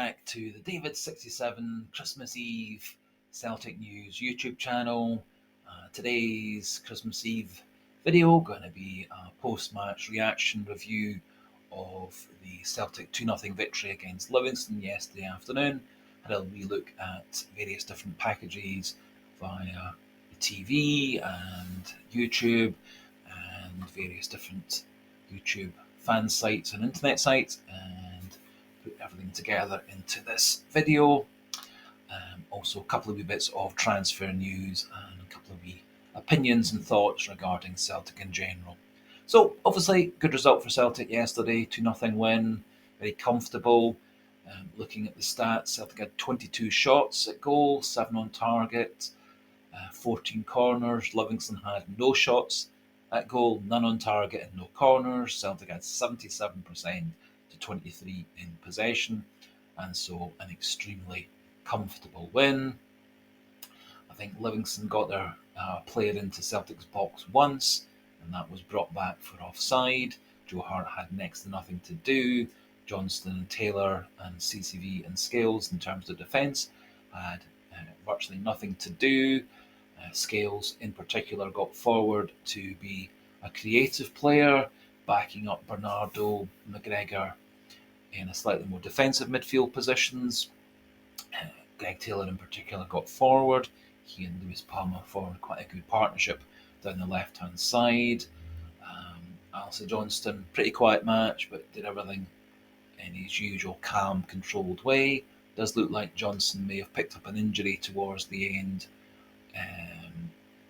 back to the David67 Christmas Eve Celtic News YouTube channel. Today's Christmas Eve video going to be a post-match reaction review of the Celtic 2-0 victory against Livingston yesterday afternoon. Had a wee look at various different packages via the TV and YouTube and various different YouTube fan sites and internet sites, and put everything together into this video. Also a couple of wee bits of transfer news and a couple of wee opinions and thoughts regarding Celtic in general. So obviously good result for Celtic yesterday, 2-0 win, very comfortable. Looking at the stats, Celtic had 22 shots at goal, 7 on target, 14 corners. Livingston had no shots at goal, none on target and no corners. Celtic had 77% to 23 in possession, and so an extremely comfortable win. I think Livingston got their player into Celtic's box once, and that was brought back for offside. Joe Hart had next to nothing to do. Johnston and Taylor and CCV and Scales, in terms of defence, had virtually nothing to do. Scales in particular got forward to be a creative player, backing up Bernardo, McGregor in a slightly more defensive midfield positions. Greg Taylor in particular got forward. He and Lewis Palma formed quite a good partnership down the left-hand side. Alistair Johnston, pretty quiet match, but did everything in his usual calm, controlled way. Does look like Johnson may have picked up an injury towards the end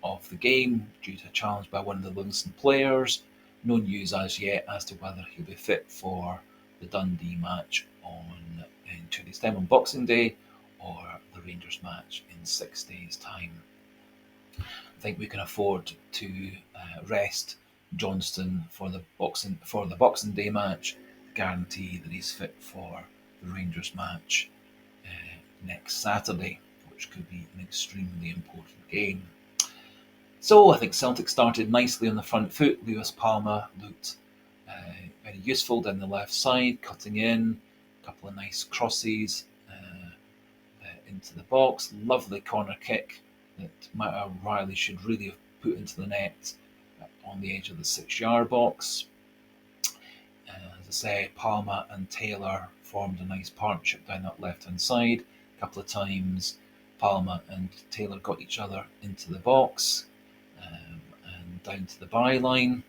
of the game due to a challenge by one of the Livingston players. No news as yet as to whether he'll be fit for the Dundee match in 2 days' time on Boxing Day, or the Rangers match in 6 days' time. I think we can afford to rest Johnston for the Boxing Day match, guarantee that he's fit for the Rangers match next Saturday, which could be an extremely important game. So I think Celtic started nicely on the front foot. Lewis Palma looked very useful down the left side, cutting in, a couple of nice crosses into the box. Lovely corner kick that Matt O'Reilly should really have put into the net on the edge of the 6-yard box. As I say, Palma and Taylor formed a nice partnership down that left-hand side. A couple of times Palma and Taylor got each other into the box and down to the byline.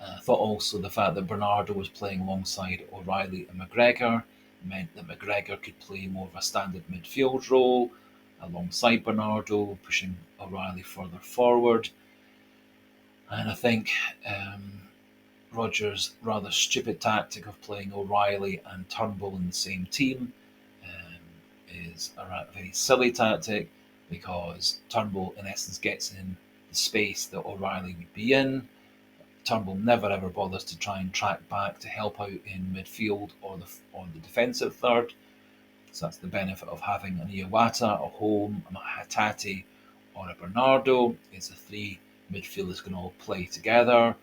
I thought also the fact that Bernardo was playing alongside O'Reilly and McGregor meant that McGregor could play more of a standard midfield role alongside Bernardo, pushing O'Reilly further forward. And I think Rodgers' rather stupid tactic of playing O'Reilly and Turnbull in the same team is a very silly tactic, because Turnbull in essence gets in the space that O'Reilly would be in. Turnbull never ever bothers to try and track back to help out in midfield or the defensive third. So that's the benefit of having an Iwata, a Holm, a Hatate, or a Bernardo. It's the three midfielders going to all play together,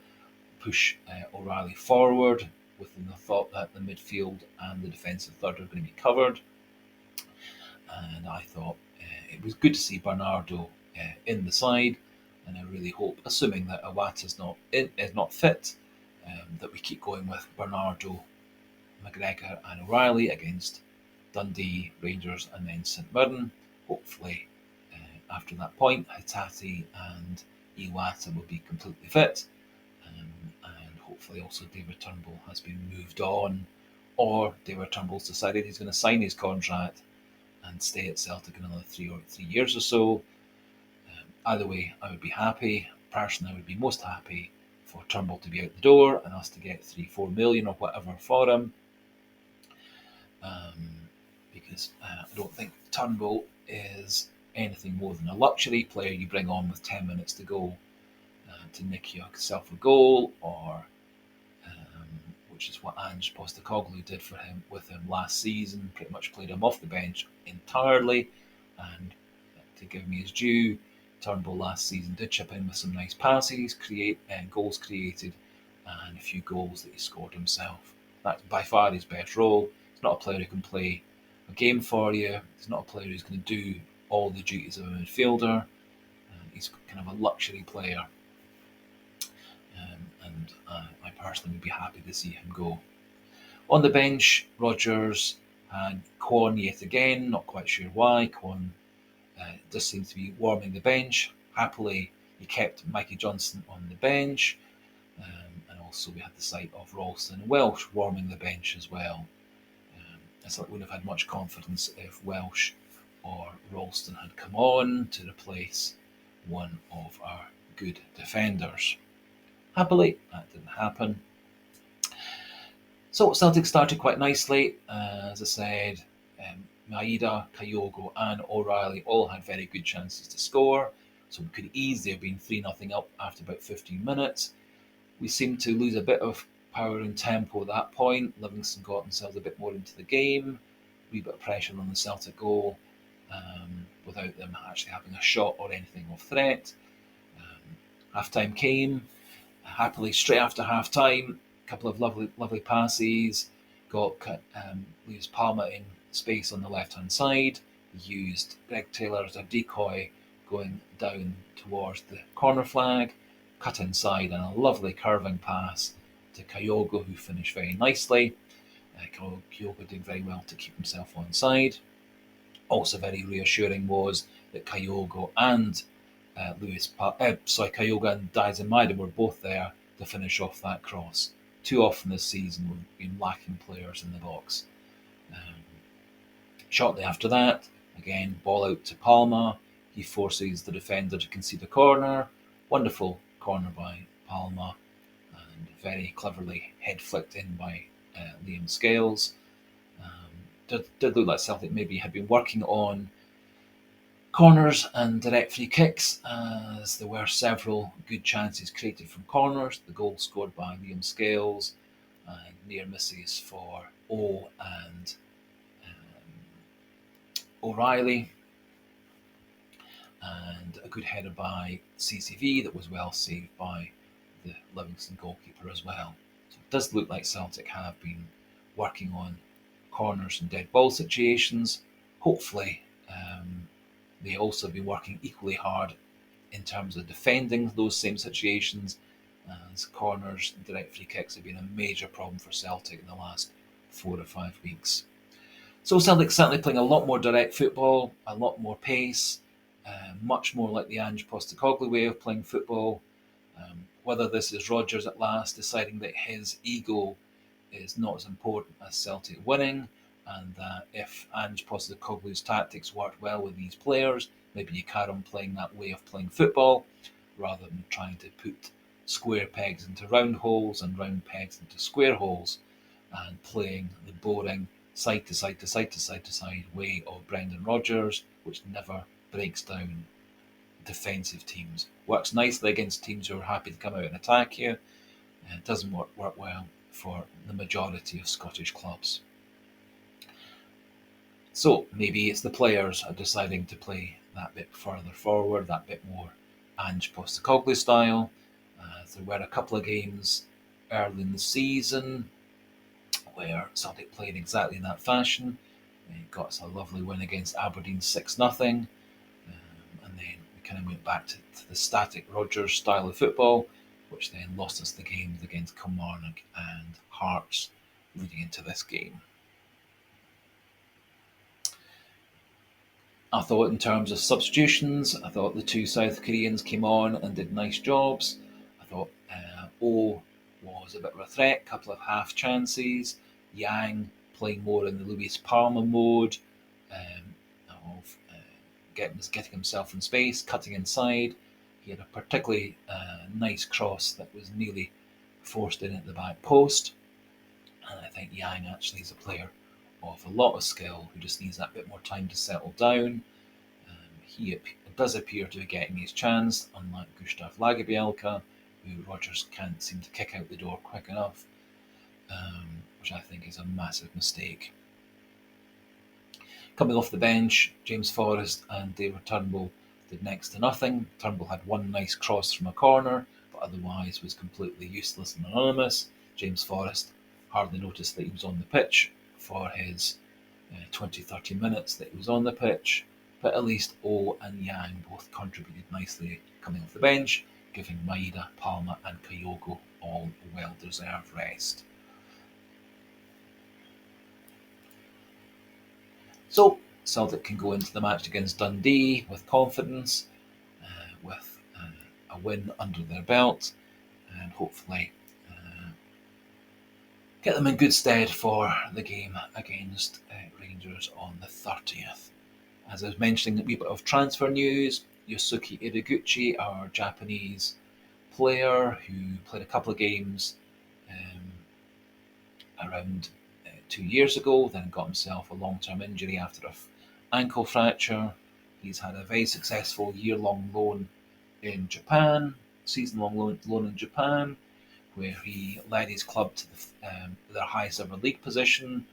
push O'Reilly forward within the thought that the midfield and the defensive third are going to be covered. And I thought it was good to see Bernardo in the side, and I really hope, assuming that Iwata is not fit, that we keep going with Bernardo, McGregor and O'Reilly against Dundee, Rangers and then St Mirren. Hopefully after that point Hatate and Iwata will be completely fit, and hopefully also David Turnbull has been moved on, or David Turnbull's decided he's going to sign his contract and stay at Celtic another 3 years or so. Either way, I would be happy. Personally, I would be most happy for Turnbull to be out the door and us to get 3-4 million or whatever for him, because I don't think Turnbull is anything more than a luxury player you bring on with 10 minutes to go to nick yourself a goal, or which is what Ange Postecoglou did with him last season. Pretty much played him off the bench entirely, and to give me his due, Turnbull last season did chip in with some nice passes, goals created, and a few goals that he scored himself. That's by far his best role. He's not a player who can play a game for you. He's not a player who's going to do all the duties of a midfielder. He's kind of a luxury player, and I personally would be happy to see him go. On the bench, Rodgers had Kwon yet again. Not quite sure why. Kwon just seems to be warming the bench. Happily, he kept Mikey Johnson on the bench. And also we had the sight of Ralston and Welsh warming the bench as well. I wouldn't have had much confidence if Welsh or Ralston had come on to replace one of our good defenders. Happily, that didn't happen. So Celtic started quite nicely. As I said, Maeda, Kyogo and O'Reilly all had very good chances to score. So we could easily have been 3-0 up after about 15 minutes. We seemed to lose a bit of power and tempo at that point. Livingston got themselves a bit more into the game. A wee bit of pressure on the Celtic goal without them actually having a shot or anything of threat. Half time came. Happily, straight after half time, a couple of lovely passes. Got leaves Palma in space on the left hand side. He used Greg Taylor as a decoy going down towards the corner flag. Cut inside and a lovely curving pass to Kyogo, who finished very nicely. Kyogo did very well to keep himself onside. Also very reassuring was that Kyogo and Kyogo and Daizen Maeda were both there to finish off that cross. Too often this season we've been lacking players in the box. Shortly after that, again, ball out to Palma. He forces the defender to concede a corner. Wonderful corner by Palma, and very cleverly head flicked in by Liam Scales. Did look like Celtic maybe had been working on corners and direct free kicks, as there were several good chances created from corners. The goal scored by Liam Scales, and near misses for O and O'Reilly, and a good header by CCV that was well saved by the Livingston goalkeeper as well. So it does look like Celtic have been working on corners and dead ball situations. Hopefully, they also have been working equally hard in terms of defending those same situations, as corners and direct free kicks have been a major problem for Celtic in the last 4 or 5 weeks. So Celtic certainly playing a lot more direct football, a lot more pace, much more like the Ange Postecoglou way of playing football. Whether this is Rodgers at last deciding that his ego is not as important as Celtic winning, and that if Ange Postecoglou's tactics worked well with these players, maybe you carry on playing that way of playing football, rather than trying to put square pegs into round holes and round pegs into square holes, and playing the boring side to side to side to side to side way of Brendan Rodgers, which never breaks down defensive teams. Works nicely against teams who are happy to come out and attack you. It doesn't work well for the majority of Scottish clubs. So maybe it's the players are deciding to play that bit further forward, that bit more Ange Postecoglou style. There were a couple of games early in the season where Celtic played exactly in that fashion. They got us a lovely win against Aberdeen 6-0, and then we kind of went back to the static Rodgers style of football, which then lost us the games against Kilmarnock and Hearts leading into this game. I thought in terms of substitutions, I thought the two South Koreans came on and did nice jobs. I thought O was a bit of a threat, a couple of half chances. Yang playing more in the Luis Palma mode, of getting himself in space, cutting inside. He had a particularly nice cross that was nearly forced in at the back post. And I think Yang actually is a player of a lot of skill who just needs that bit more time to settle down. He does appear to be getting his chance, unlike Gustav Lagerbielke, who Rodgers can't seem to kick out the door quick enough, which I think is a massive mistake. Coming off the bench, James Forrest and David Turnbull did next to nothing. Turnbull had one nice cross from a corner, but otherwise was completely useless and anonymous. James Forrest hardly noticed that he was on the pitch for his 20-30 minutes that he was on the pitch, but at least O and Yang both contributed nicely coming off the bench, giving Maeda, Palma and Kyogo all a well-deserved rest. So Celtic can go into the match against Dundee with confidence, with a win under their belt, and hopefully get them in good stead for the game against Rangers on the 30th. As I was mentioning, a wee bit of transfer news. Yosuke Ideguchi, our Japanese player who played a couple of games around 2 years ago, then got himself a long-term injury after an ankle fracture. He's had a very successful year-long loan in Japan, season-long loan in Japan, where he led his club to their highest ever league position,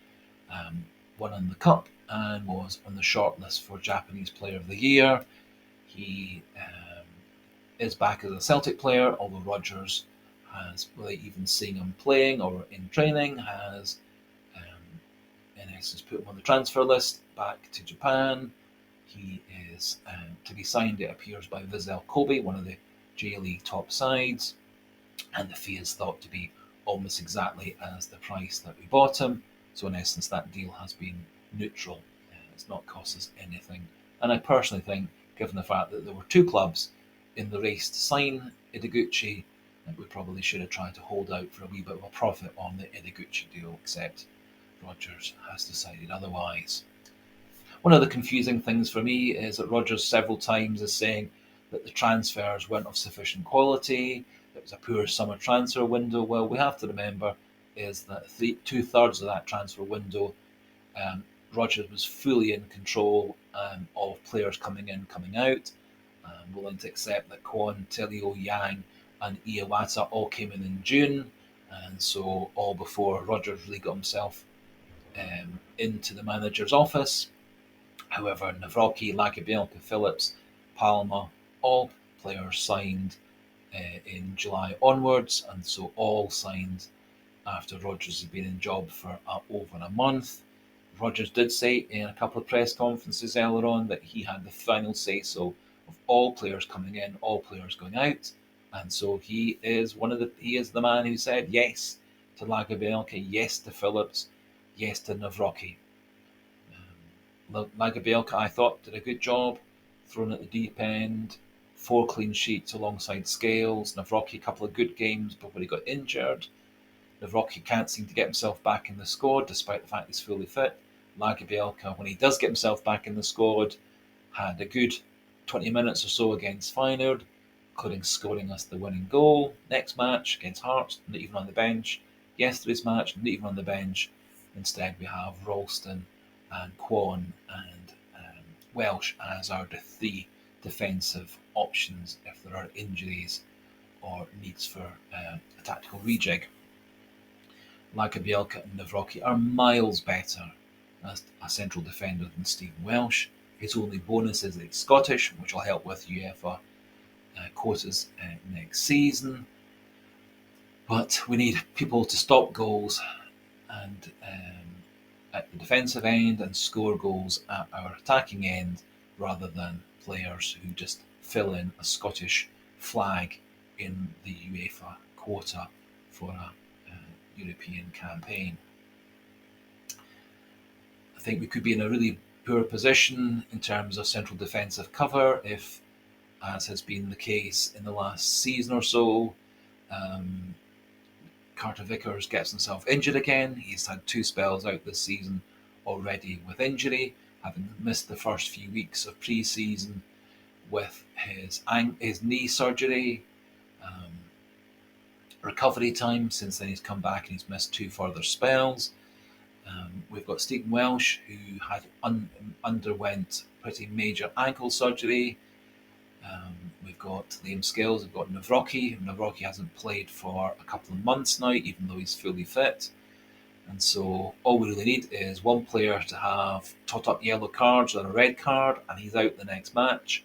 won in the cup, and was on the shortlist for Japanese Player of the Year. He is back as a Celtic player, although Rodgers has, without even seeing him playing or in training, has in essence put him on the transfer list back to Japan. He is to be signed, it appears, by Vissel Kobe, one of the J-League top sides, and the fee is thought to be almost exactly as the price that we bought him. So in essence, that deal has been neutral. It's not cost us anything. And I personally think, given the fact that there were two clubs in the race to sign Ideguchi, that we probably should have tried to hold out for a wee bit of a profit on the Ideguchi deal, except Rodgers has decided otherwise. One of the confusing things for me is that Rodgers several times is saying that the transfers weren't of sufficient quality, it was a poor summer transfer window. Well, we have to remember is that 2/3 of that transfer window, Rodgers was fully in control of players coming in, coming out. Willing to accept that Kwon, Telio, Yang, and Iwata all came in June, and so all before Rodgers really got himself into the manager's office. However, Nawrocki, Lagerbielke, Phillips, Palma, all players signed in July onwards, and so all signed after Rodgers had been in job for over a month. Rodgers did say in a couple of press conferences earlier on that he had the final say so of all players coming in, all players going out, and so he is the man who said yes to Lagerbielke, yes to Phillips, yes to Nawrocki. Lagerbielke, I thought, did a good job, thrown at the deep end, 4 clean sheets alongside Scales. Nawrocki, a couple of good games before he got injured. Nawrocki can't seem to get himself back in the squad, despite the fact he's fully fit. Lagerbielke, when he does get himself back in the squad, had a good 20 minutes or so against Feyenoord, including scoring us the winning goal. Next match against Hearts, not even on the bench. Yesterday's match, not even on the bench. Instead, we have Ralston and Kwon and Welsh as our 3 defensive options if there are injuries or needs for a tactical rejig. Lagerbielke and Nawrocki are miles better as a central defender than Stephen Welsh. His only bonus is that he's Scottish, which will help with UEFA quotas next season. But we need people to stop goals and at the defensive end and score goals at our attacking end, rather than players who just fill in a Scottish flag in the UEFA quota for a European campaign. I think we could be in a really poor position in terms of central defensive cover if, as has been the case in the last season or so, Carter Vickers gets himself injured again. He's had 2 spells out this season already with injury, having missed the first few weeks of pre-season with his knee surgery. Recovery time since then, he's come back and he's missed 2 further spells. We've got Stephen Welsh, who had underwent pretty major ankle surgery. We've got Liam Scales, we've got Nawrocki. Nawrocki hasn't played for a couple of months now, even though he's fully fit. And so all we really need is one player to have tot up yellow cards or a red card, and he's out the next match.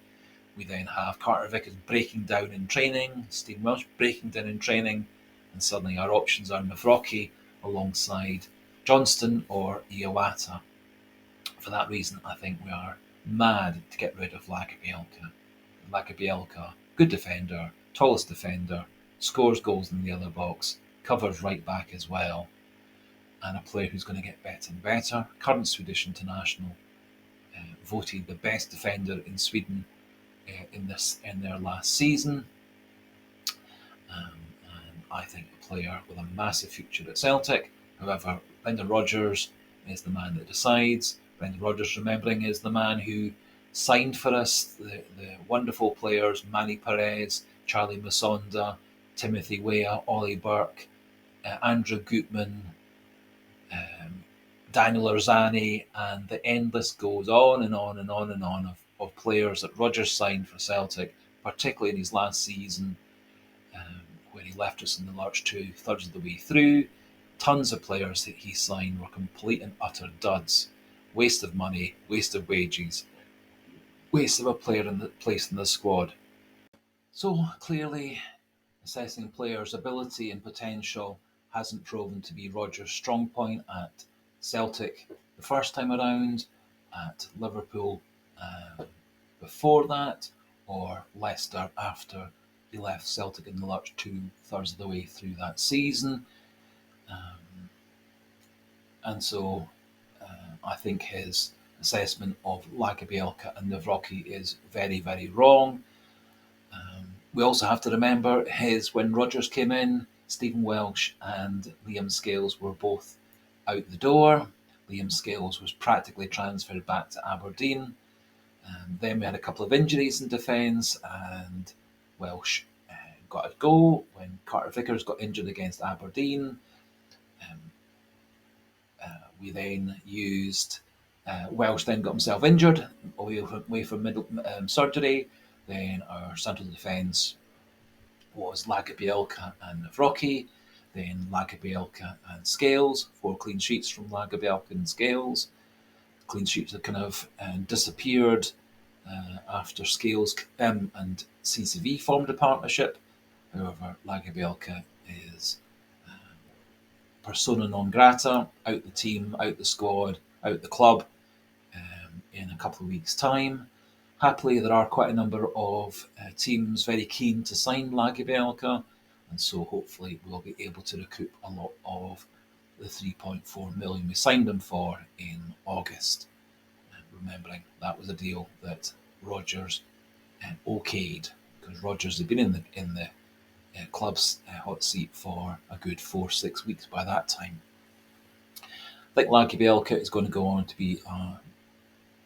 We then have Carter Vickers breaking down in training, Stephen Welsh breaking down in training, and suddenly our options are Nawrocki alongside Johnston or Iwata. For that reason, I think we are mad to get rid of Lagerbielke. Lagerbielke, good defender, tallest defender, scores goals in the other box, covers right back as well, and a player who's going to get better and better. Current Swedish international, voted the best defender in Sweden in their last season. And I think a player with a massive future at Celtic. However, Brendan Rodgers is the man that decides. Brendan Rodgers, remembering, is the man who signed for us the wonderful players Manny Perez, Charlie Musonda, Timothy Weah, Ollie Burke, Andrew Gutman, Daniel Arzani, and the endless goes on and on and on and on of players that Rodgers signed for Celtic, particularly in his last season, where he left us in the lurch 2/3 of the way through. Tons of players that he signed were complete and utter duds. Waste of money, waste of wages, waste of a player placed in the squad. So clearly, assessing players' ability and potential hasn't proven to be Rodgers' strong point at Celtic the first time around, at Liverpool before that, or Leicester after he left Celtic in the lurch 2/3 of the way through that season. And so I think his assessment of Lagerbielke and Nawrocki is very, very wrong. We also have to remember when Rodgers came in, Stephen Welsh and Liam Scales were both out the door. Liam Scales was practically transferred back to Aberdeen. Then we had a couple of injuries in defence, and Welsh got a go when Carter Vickers got injured against Aberdeen. We then used Welsh then got himself injured away from middle surgery. Then our central defence was Lagerbielke and Nawrocki. Then Lagerbielke and Scales, 4 clean sheets from Lagerbielke and Scales. Clean sheets have kind of disappeared after Scales and CCV formed a partnership. However, Lagerbielke is persona non grata, out the team, out the squad, out the club in a couple of weeks' time. Happily, there are quite a number of teams very keen to sign Lagerbielke, and so hopefully we'll be able to recoup a lot of the 3.4 million we signed him for in August. Remembering that was a deal that Rodgers okayed, because Rodgers had been in the club's hot seat for a good 4-6 weeks by that time. I think Lagerbielke is going to go on to be a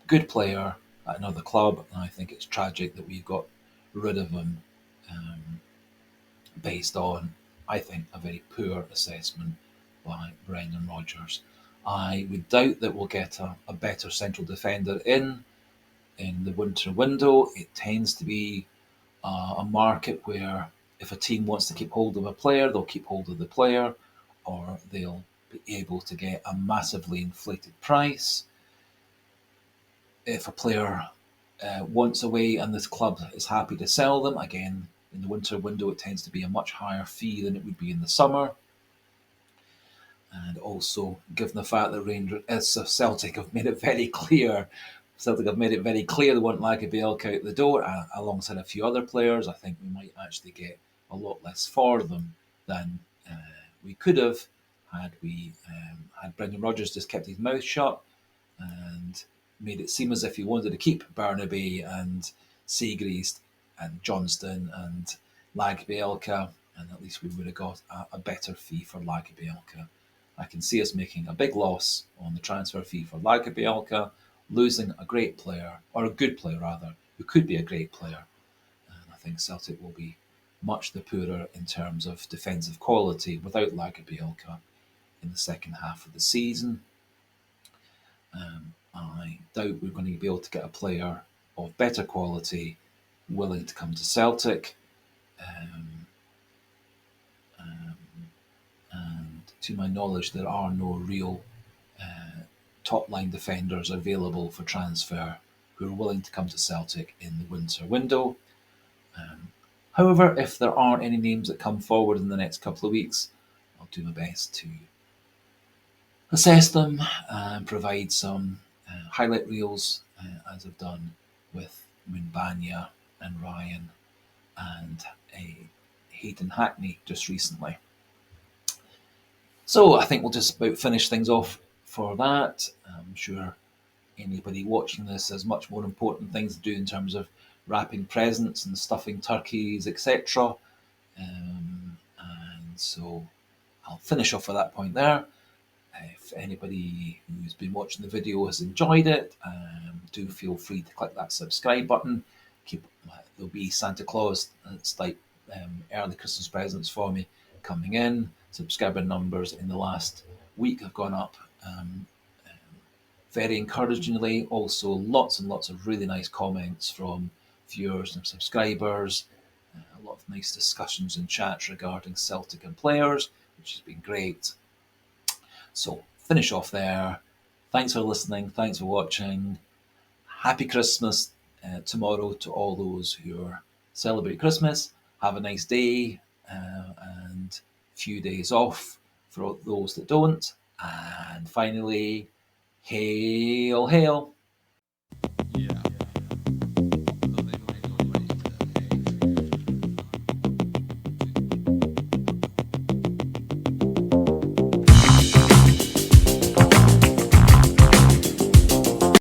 good player at another club, and I think it's tragic that we've got rid of him based on, I think, a very poor assessment by Brendan Rodgers. I would doubt that we'll get a better central defender in the winter window. It tends to be a market where if a team wants to keep hold of a player, they'll keep hold of the player, or they'll be able to get a massively inflated price. If a player wants away and this club is happy to sell them, again, in the winter window, it tends to be a much higher fee than it would be in the summer. And also, given the fact that Celtic have made it very clear, they want Lagerbielke out the door alongside a few other players. I think we might actually get a lot less for them than we could have had Brendan Rodgers just kept his mouth shut and made it seem as if he wanted to keep Barnaby and Siegrist and Johnston and Lagerbielke, and at least we would have got a better fee for Lagerbielke. I can see us making a big loss on the transfer fee for Lagerbielke, losing a great player, or a good player rather, who could be a great player. And I think Celtic will be much the poorer in terms of defensive quality without Lagerbielke in the second half of the season. I doubt we're going to be able to get a player of better quality willing to come to Celtic. And to my knowledge, there are no real top-line defenders available for transfer who are willing to come to Celtic in the winter window. However, if there aren't any names that come forward in the next couple of weeks, I'll do my best to assess them and provide some highlight reels, as I've done with Munbanya and Ryan and Hayden Hackney just recently. So I think we'll just about finish things off for that. I'm sure anybody watching this has much more important things to do in terms of wrapping presents and stuffing turkeys, etc. And so I'll finish off at that point there. If anybody who's been watching the video has enjoyed it, do feel free to click that subscribe button. There'll be Santa Claus. It's like early Christmas presents for me coming in. Subscriber numbers in the last week have gone up very encouragingly. Also, lots and lots of really nice comments from viewers and subscribers. A lot of nice discussions and chats regarding Celtic and players, which has been great. So, finish off there. Thanks for listening. Thanks for watching. Happy Christmas tomorrow to all those who are celebrate Christmas. Have a nice day and few days off for those that don't. And finally, hail, hail. Yeah.